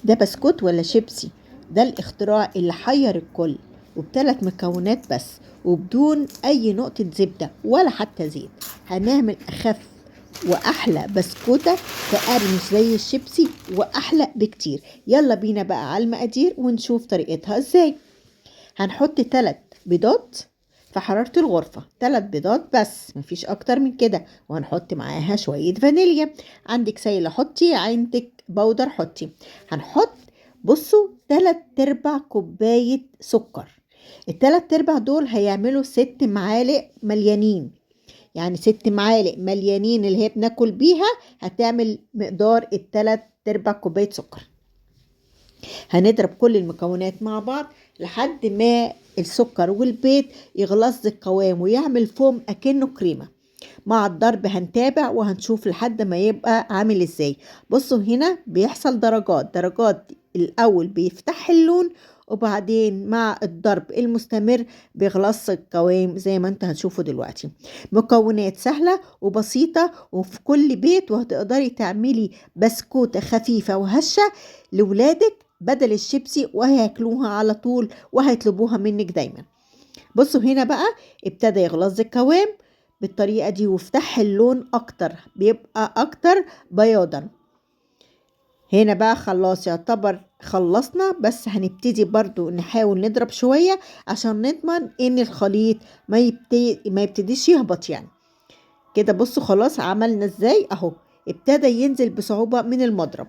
ده بسكوت ولا شيبسي؟ ده الاختراع اللي حير الكل، وب3 مكونات بس، وبدون اي نقطة زبدة ولا حتى زيت. هنعمل اخف واحلى بسكوتة تقرمش زي الشيبسي واحلى بكتير. يلا بينا بقى على المقادير ونشوف طريقتها ازاي. هنحط 3 بيضات في حرارة الغرفة، 3 بيضات بس، مفيش اكتر من كده. وهنحط معاها شوية فانيليا، عندك سايلة حطي، عندك بودر حطي. هنحط، بصوا، 3/4 كوباية سكر. ال3/4 دول هيعملوا 6 معالق مليانين، يعني 6 معالق مليانين اللي هي بناكل بيها هتعمل مقدار ال3/4 كوباية سكر. هنضرب كل المكونات مع بعض لحد ما السكر والبيض يغلظ القوام ويعمل فوم اكنه كريمه. مع الضرب هنتابع وهنشوف لحد ما يبقى عامل ازاي. بصوا هنا بيحصل درجات، الاول بيفتح اللون، وبعدين مع الضرب المستمر بيغلص القوام زي ما انت هتشوفوا دلوقتي. مكونات سهلة وبسيطة وفي كل بيت، وهتقدري تعملي بسكوتة خفيفة وهشة لولادك بدل الشيبسي، وهياكلوها على طول وهيطلبوها منك دايما. بصوا هنا بقى ابتدى يغلظ القوام بالطريقة دي وافتح اللون اكتر، بيبقى اكتر بياضا. هنا بقى خلاص يعتبر خلصنا، بس هنبتدي برضو نحاول نضرب شوية عشان نضمن ان الخليط ما يبتديش يهبط يعني. كده بصوا خلاص عملنا ازاي اهو، ابتدى ينزل بصعوبة من المضرب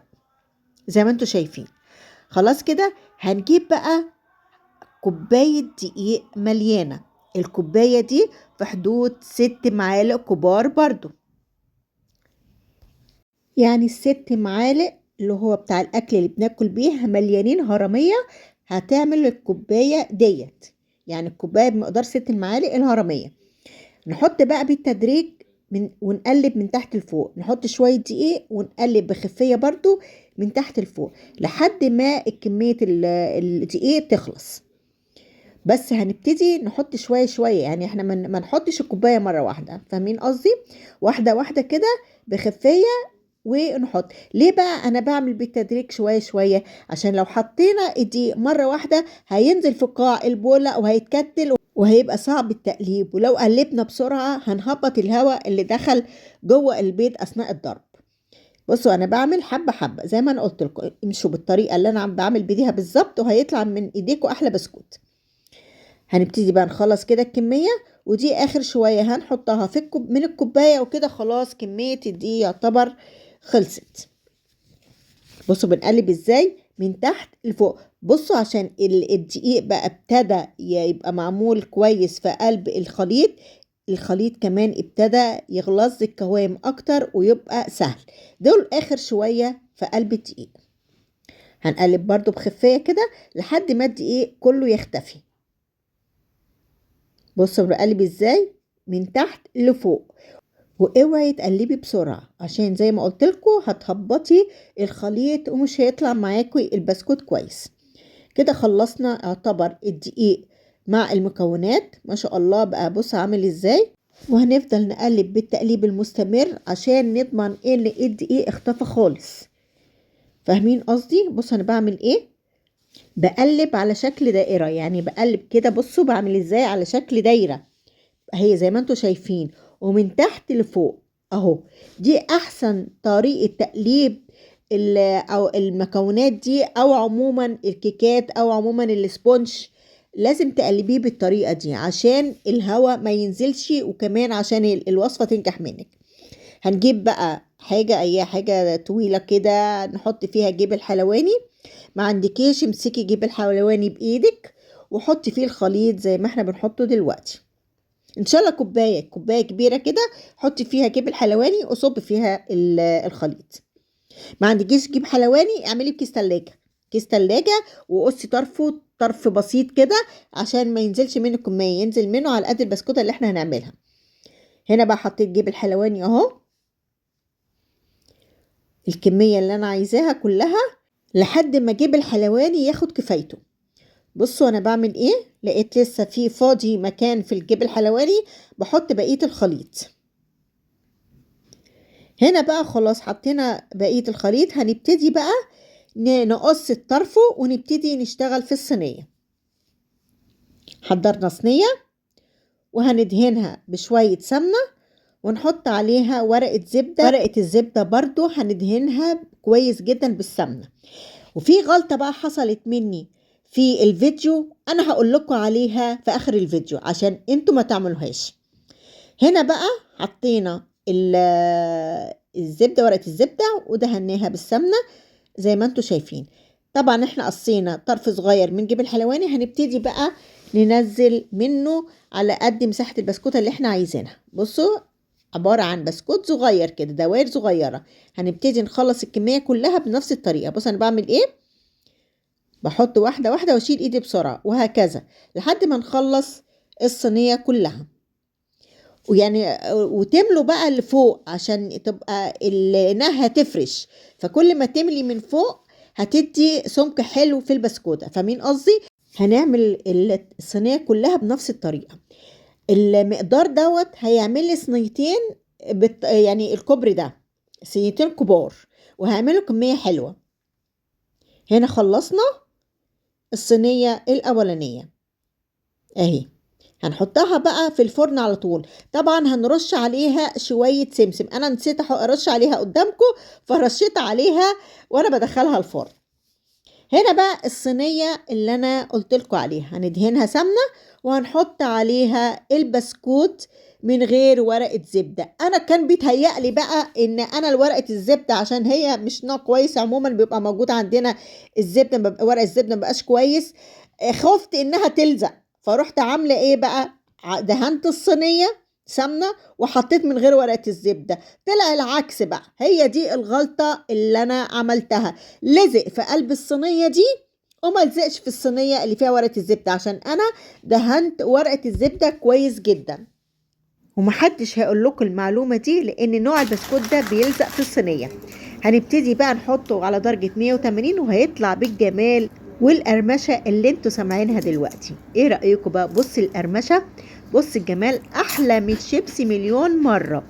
زي ما انتوا شايفين. خلاص كده هنجيب بقى كوباية دقيق مليانة. الكوباية دي في حدود 6 معالق كبار برضو، يعني ال6 معالق اللي هو بتاع الأكل اللي بناكل بيه مليانين هرمية، هتعمل الكوباية ديت، يعني الكوباية بمقدار 6 معالق الهرمية. نحط بقى بالتدريج ونقلب من تحت لفوق، نحط شوية دقيق ونقلب بخفية برضو من تحت لفوق لحد ما كمية الدقيق تخلص. بس هنبتدي نحط شوية شوية، يعني احنا ما نحطش الكوباية مرة واحدة، فاهمين قصدي؟ واحدة واحدة كده بخفية. ونحط ليه بقى انا بعمل بالتدريج شوية شوية؟ عشان لو حطينا الدقيق مرة واحدة هينزل في قاع البولة وهيتكتل وهيبقى صعب التقليب، ولو قلبنا بسرعة هنهبط الهواء اللي دخل جوه البيض اثناء الضرب. بصوا انا بعمل حبة حبة زي ما انا قلت لكم، امشوا بالطريقة اللي انا عم بعمل بيها بالظبط وهيطلع من ايديكم احلى بسكوت. هنبتدي بقى نخلص كده الكمية، ودي اخر شوية هنحطها في من الكوباية، وكده خلاص كمية دي يعتبر خلصت. بصوا بنقلب ازاي من تحت لفوق. بصوا عشان الدقيق بقى ابتدى يبقى معمول كويس في قلب الخليط، الخليط كمان ابتدى يغلظ القوام اكتر ويبقى سهل. دول اخر شوية في قلب الدقيق. هنقلب برضو بخفية كده لحد ما الدقيق كله يختفي. بصوا بقلب ازاي من تحت لفوق، واوعي تقلبي بسرعة عشان زي ما قلت لكم هتهبطي الخليط ومش هيطلع معاكي البسكوت كويس. كده خلصنا اعتبر الدقيق مع المكونات، ما شاء الله بقى بص عامل ازاي. وهنفضل نقلب بالتقليب المستمر عشان نضمن ان الدقيق اختفى خالص. فاهمين قصدي؟ بص انا بعمل ايه، بقلب على شكل دائرة، يعني بقلب كده. بصوا بعمل ازاي على شكل دايرة هي زي ما انتوا شايفين، ومن تحت لفوق اهو. دي احسن طريقة تقليب او المكونات دي، او عموما الكيكات، او عموما السبونج. لازم تقلبيه بالطريقة دي عشان الهواء ما ينزلش، وكمان عشان الوصفة تنجح منك. هنجيب بقى حاجة، اي حاجة طويلة كده نحط فيها جيب الحلواني. ما عندكيش امسكي جيب الحلواني بايدك وحطي فيه الخليط زي ما احنا بنحطه دلوقتي. ان شاء الله كوبايه كبيره كده، حطي فيها جيب الحلواني وصب فيها الخليط. ما عندكيش جيب حلواني اعملي بكيس تلاجة، كيس تلاجة، وقصي طرفه طرف بسيط كده عشان ما ينزلش منه كمية، ينزل منه على قد البسكوتة اللي احنا هنعملها. هنا بقى حطيت جيب الحلواني اهو، الكمية اللي انا عايزاها كلها لحد ما جيب الحلواني ياخد كفايته. بصوا انا بعمل ايه، لقيت لسه في فاضي مكان في الجيب الحلواني، بحط بقية الخليط. هنا بقى خلاص حطينا بقية الخليط، هنبتدي بقى نقص الطرف ونبتدي نشتغل في الصينية. حضرنا صينية وهندهنها بشوية سمنة ونحط عليها ورقة زبدة. ورقة الزبدة برضو هندهنها كويس جدا بالسمنة. وفي غلطة بقى حصلت مني في الفيديو، انا هقول لكم عليها في اخر الفيديو عشان انتوا ما تعملوهاش. هنا بقى حطينا الزبدة، ورقة الزبدة، ودهناها بالسمنة زي ما انتوا شايفين. طبعا احنا قصينا طرف صغير من جبن حلواني، هنبتدي بقى ننزل منه على قد مساحة البسكوتة اللي احنا عايزينها. بصوا عبارة عن بسكوت صغير كده، دوائر صغيرة. هنبتدي نخلص الكمية كلها بنفس الطريقة. بصوا انا بعمل ايه، بحط واحدة واحدة واشيل ايدي بسرعة، وهكذا لحد ما نخلص الصينية كلها. ويعني وتملوا بقى اللي فوق عشان تبقى انها تفرش، فكل ما تملي من فوق هتدي سمك حلو في البسكوتة. فاهمين قصدي؟ هنعمل الصينية كلها بنفس الطريقة. المقدار دوت هيعمل لي صينيتين، يعني الكبر ده صينيتين كبار، وهعمله كمية حلوة. هنا خلصنا الصينية الأولانية اهي، هنحطها بقى في الفرن على طول. طبعا هنرش عليها شوية سمسم، انا نسيت ارش عليها قدامكم فرشيت عليها وانا بدخلها الفرن. هنا بقى الصينية اللي انا قلت لكم عليها هندهنها سمنة وهنحط عليها البسكوت من غير ورقة زبدة. انا كان بيتهيألي بقى ان انا الورقة الزبدة عشان هي مش نوع كويس، عموما بيبقى موجود عندنا الزبدة، ورق الزبدة مبقاش كويس، خفت انها تلزق، فروحت عاملة ايه بقى، دهنت الصينية سمنة وحطيت من غير ورقة الزبدة. طلع العكس بقى، هي دي الغلطة اللي انا عملتها. لزق في قلب الصينية دي وما لزقش في الصينية اللي فيها ورقة الزبدة، عشان انا دهنت ورقة الزبدة كويس جدا. ومحدش هيقول لكم المعلومة دي لان نوع البسكوت ده بيلزق في الصينية. هنبتدي بقى نحطه على درجة 180 وهيطلع بالجمال والقرمشة اللي انتوا سامعينها دلوقتي. ايه رأيكم بقى؟ بص القرمشة، بص الجمال، احلى من الشيبسي مليون مرة.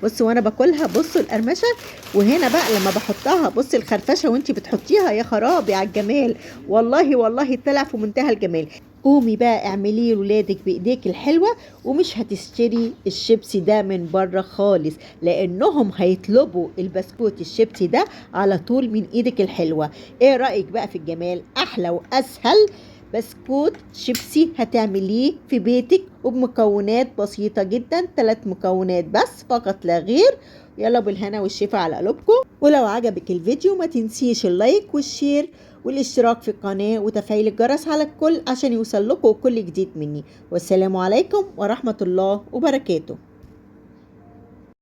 بصوا وانا باكلها، بصوا القرمشة. وهنا بقى لما بحطها بصي الخرفشة وانتي بتحطيها، يا خرابي على الجمال، والله والله طلع في منتهى الجمال. قومي بقى اعمليه لولادك بايديك الحلوة، ومش هتشتري الشيبسي ده من بره خالص، لانهم هيطلبوا البسكوت الشيبسي ده على طول من ايدك الحلوة. ايه رأيك بقى في الجمال؟ احلى واسهل بسكوت شيبسي هتعمليه في بيتك وبمكونات بسيطة جدا، 3 مكونات بس فقط لا غير. يلا بالهنا والشفا على قلوبكم. ولو عجبك الفيديو ما تنسيش اللايك والشير والاشتراك في القناة وتفعيل الجرس على الكل عشان يوصل لكم كل جديد مني. والسلام عليكم ورحمة الله وبركاته.